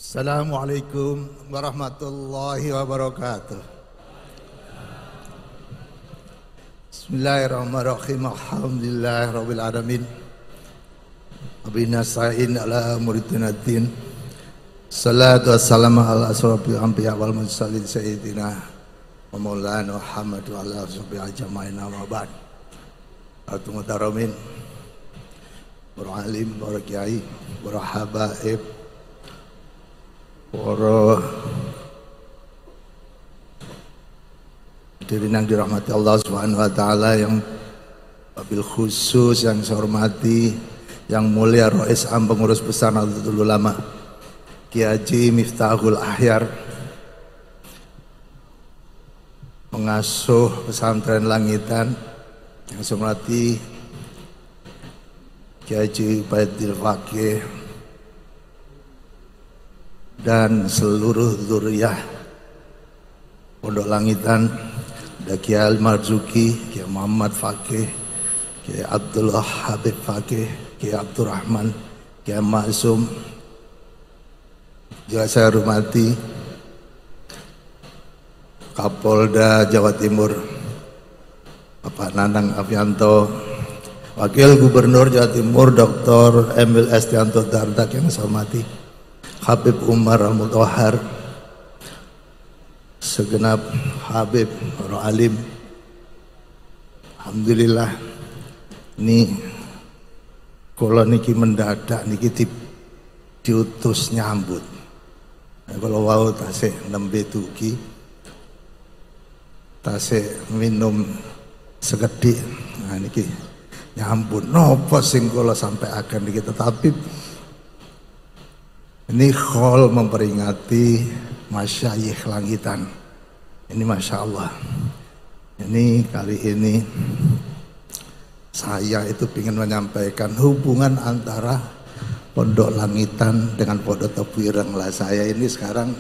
Assalamualaikum warahmatullahi wabarakatuh. Bismillahirrahmanirrahim. Alhamdulillahirabbil alamin. Wabina sa'in ala muridinaddin. Salatu wassalamu ala asrofil anbiya wal mursalin sayyidina wa maulana Muhammad wa ala ashabihi ajmain amma ba'd. Al-muhtaramin, para alim, para kiai, para habaib, para hadirin yang dirahmati Allah Subhanahu wa taala, yang wabil khusus yang saya hormati yang mulia Rais Am Pengurus Besar Nahdlatul Ulama Kiai Haji Miftahul Ahyar, pengasuh pesantren Langitan, yang saya hormati Kiai Haji Baidil Fakih dan seluruh dzurriyyah Pondok Langitan, ada Kiai Marzuki, Kiai Muhammad Fakih, Kiai Abdullah Habib Fakih, Kiai Abdurrahman, Kiai Maksum. Juga saya hormati Kapolda Jawa Timur Bapak Nanang Afianto, Wakil Gubernur Jawa Timur Dr. Emil Estianto Dardak yang saya hormati, Habib Umar Al-Mutahhar, segenap Habib, para alim. Alhamdulillah ini kalau niki mendadak niki diutus nyambut. Nah, kalau wau tasik nembe tuki, tasik minum sekedhik, nah niki nyambut. Nopo sing kula sampai akan niki, tetapi ini khol memperingati masyayikh Langitan. Ini Masya Allah. Ini kali ini saya itu ingin menyampaikan hubungan antara Pondok Langitan dengan Pondok Tebuireng. Lah saya ini sekarang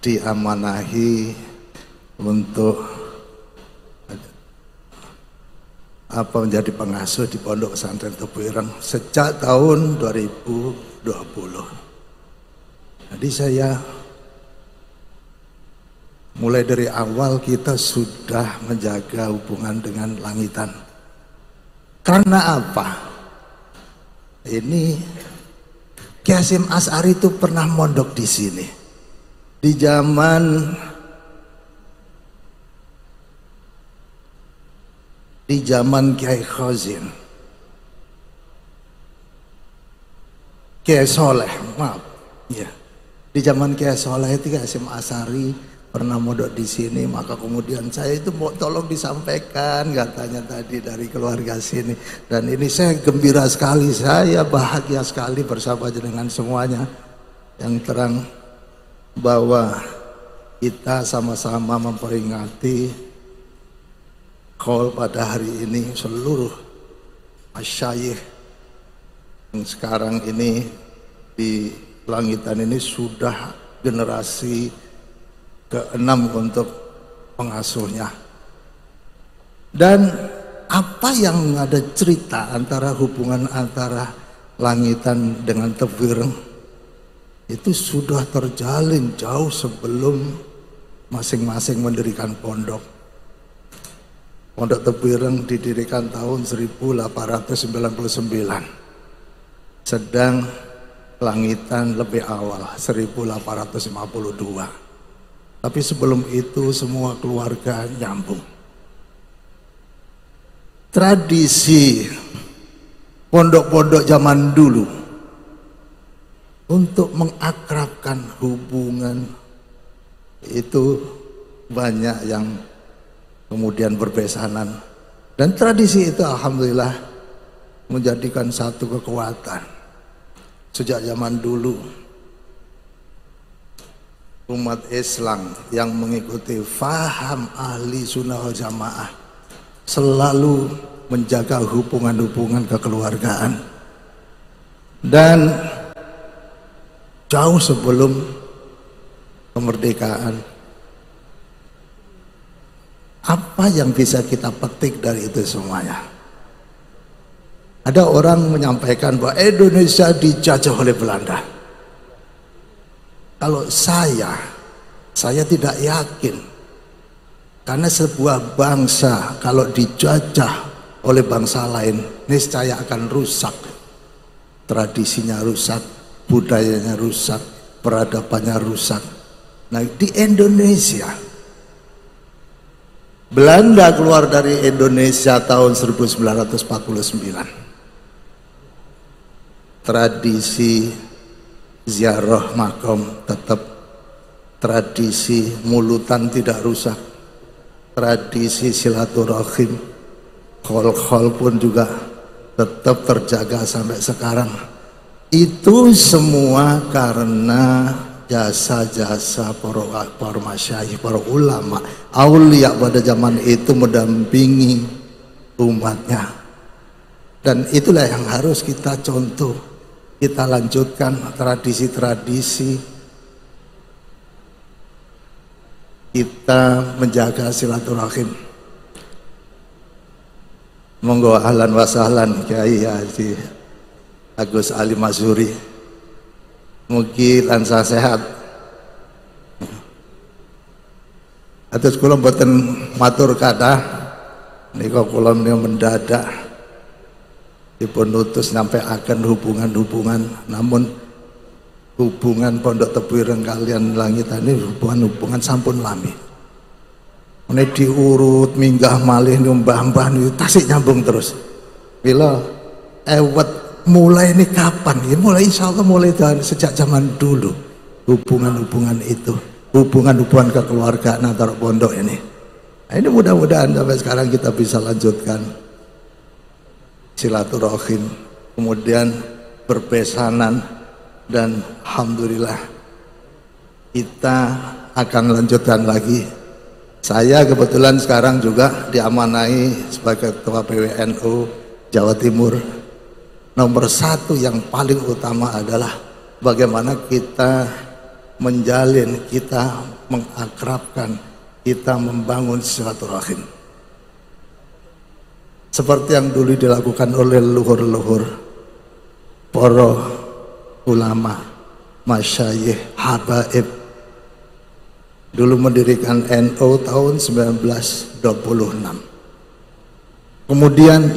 diamanahi untuk menjadi pengasuh di Pondok Pesantren Tebuireng sejak tahun 2020. Jadi saya mulai dari awal kita sudah menjaga hubungan dengan Langitan. Karena apa? Ini Kiai Hasyim Asy'ari itu pernah mondok di sini di zaman Kiai Khazin, Kiai Soleh, maaf, ya. Di zaman Kiai Soleh itu Kiai Hasyim Asy'ari pernah mondok di sini, maka kemudian saya itu mau tolong disampaikan katanya tadi dari keluarga sini, dan ini saya gembira sekali, saya bahagia sekali bersama dengan semuanya yang terang bahwa kita sama-sama memperingati qaul pada hari ini seluruh masyayikh yang sekarang ini di Langitan ini sudah generasi ke-6 untuk pengasuhnya. Dan apa yang ada cerita antara hubungan antara Langitan dengan Tebuireng itu sudah terjalin jauh sebelum masing-masing mendirikan pondok. Pondok Tebuireng didirikan tahun 1899, sedang Langitan lebih awal 1852. Tapi sebelum itu semua keluarga nyambung. Tradisi pondok-pondok zaman dulu untuk mengakrabkan hubungan itu banyak yang kemudian berbesanan, dan tradisi itu alhamdulillah menjadikan satu kekuatan. Sejak zaman dulu umat Islam yang mengikuti faham ahli sunnah wal jamaah selalu menjaga hubungan-hubungan kekeluargaan, dan jauh sebelum kemerdekaan. Apa yang bisa kita petik dari itu semuanya? Ada orang menyampaikan bahwa Indonesia dijajah oleh Belanda. Kalau saya tidak yakin, karena sebuah bangsa kalau dijajah oleh bangsa lain niscaya akan rusak, tradisinya rusak, budayanya rusak, peradabannya rusak. Nah, di Indonesia, Belanda keluar dari Indonesia tahun 1949. Tradisi ziarah makam tetap, tradisi mulutan tidak rusak, tradisi silaturahim, khol-khol pun juga tetap terjaga sampai sekarang. Itu semua karena jasa-jasa para masyayikh, para ulama, aulia pada zaman itu mendampingi umatnya. Dan itulah yang harus kita contoh, kita lanjutkan tradisi-tradisi, kita menjaga silaturahim. Monggo ahlan wa sahlan Kiai Haji Agus Ali Mazuri, mugi tansah sehat. Atus kula mboten matur kathah, nika kula mendadak dipun utus nyampaiaken hubungan-hubungan, namun hubungan Pondok Tebu Ireng kalian Langitane hubungan sampun lami. Ini diurut minggah malih mbah-mbah niku tasik nyambung terus. Bila ewet mulai ini kapan? Ya mulai insyaallah mulai sejak zaman dulu. Hubungan-hubungan itu, hubungan-hubungan kekeluargaan antara pondok ini. Nah, ini mudah-mudahan sampai sekarang kita bisa lanjutkan silaturahim, kemudian berpesanan, dan alhamdulillah kita akan lanjutkan lagi. Saya kebetulan sekarang juga diamanai sebagai Ketua PWNU Jawa Timur. Nomor satu yang paling utama adalah bagaimana kita menjalin, kita mengakrabkan, kita membangun silaturahim. Seperti yang dulu dilakukan oleh leluhur-leluhur para ulama, masyayikh, habaib. Dulu mendirikan NU tahun 1926. Kemudian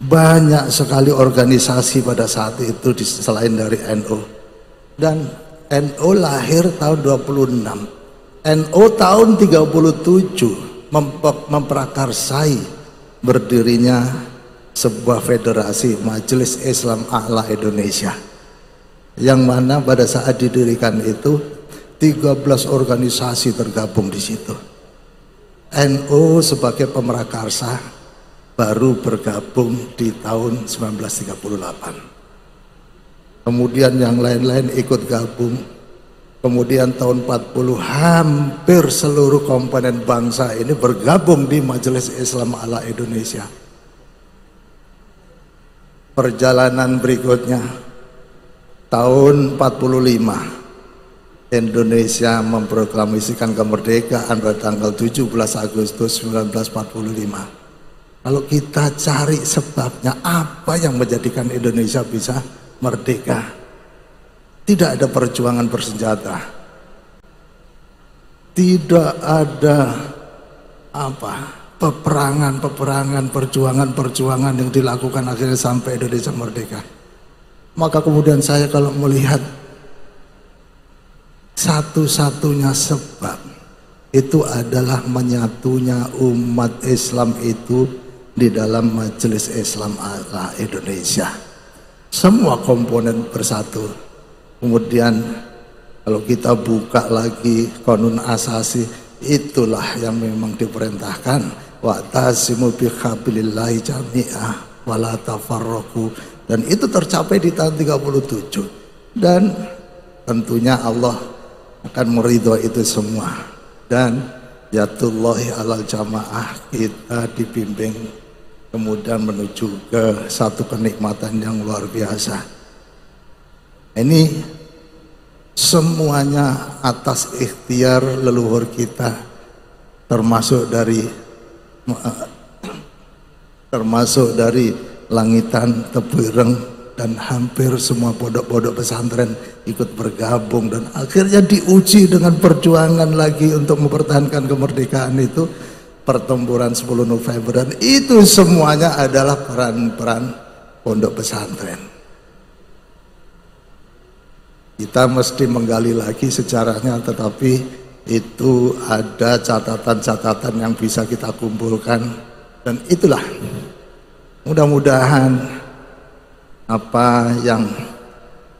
banyak sekali organisasi pada saat itu selain dari NU. Dan NU lahir tahun 26. NU tahun 37 memprakarsai berdirinya sebuah federasi, Majelis Islam A'la Indonesia, yang mana pada saat didirikan itu 13 organisasi tergabung di situ. NU sebagai pemrakarsa baru bergabung di tahun 1938. Kemudian yang lain-lain ikut gabung. Kemudian tahun 40 hampir seluruh komponen bangsa ini bergabung di Majelis Islam A'la Indonesia. Perjalanan berikutnya tahun 45 Indonesia memproklamasikan kemerdekaan pada tanggal 17 Agustus 1945. Kalau kita cari sebabnya, apa yang menjadikan Indonesia bisa merdeka? Tidak ada perjuangan bersenjata, tidak ada peperangan, perjuangan yang dilakukan akhirnya sampai Indonesia merdeka. Maka kemudian saya kalau melihat satu-satunya sebab itu adalah menyatunya umat Islam itu di dalam Majelis Islam A'la Indonesia. Semua komponen bersatu. Kemudian kalau kita buka lagi Qanun Asasi, itulah yang memang diperintahkan, wa'tasimu bihablillahi jami'ah wala tafarraqu. Dan itu tercapai di tahun 37. Dan tentunya Allah akan meridhoi itu semua. Dan yatullahi alal jamaah, kita dibimbing kemudian menuju ke satu kenikmatan yang luar biasa. Ini semuanya atas ikhtiar leluhur kita, termasuk dari Langitan, Tebu Ireng, dan hampir semua pondok-pondok pesantren ikut bergabung, dan akhirnya diuji dengan perjuangan lagi untuk mempertahankan kemerdekaan itu, pertempuran 10 November, dan itu semuanya adalah peran-peran pondok pesantren. Kita mesti menggali lagi sejarahnya, tetapi itu ada catatan-catatan yang bisa kita kumpulkan, dan itulah mudah-mudahan apa yang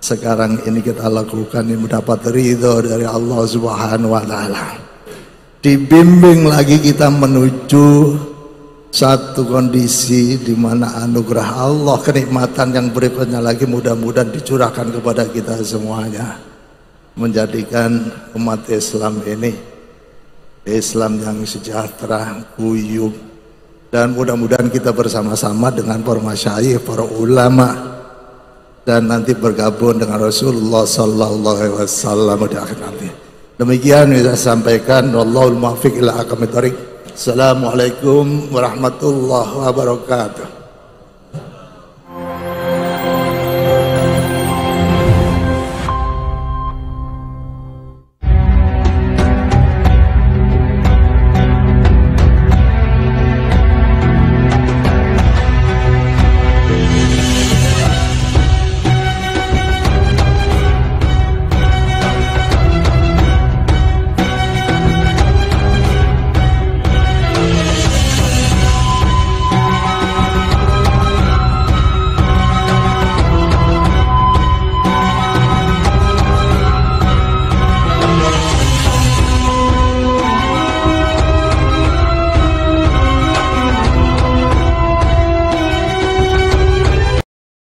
sekarang ini kita lakukan ini mendapat ridho dari Allah Subhanahu wa Ta'ala. Dibimbing lagi kita menuju satu kondisi di mana anugerah Allah, kenikmatan yang berikutnya lagi mudah-mudahan dicurahkan kepada kita semuanya, menjadikan umat Islam ini Islam yang sejahtera, guyup, dan mudah-mudahan kita bersama-sama dengan para masyayikh, para ulama, dan nanti bergabung dengan Rasulullah sallallahu alaihi wasallam di akhir nanti. Demikian yang saya sampaikan. Wallahul muwaffiq ila aqwamit thoriq. Assalamualaikum warahmatullahi wabarakatuh.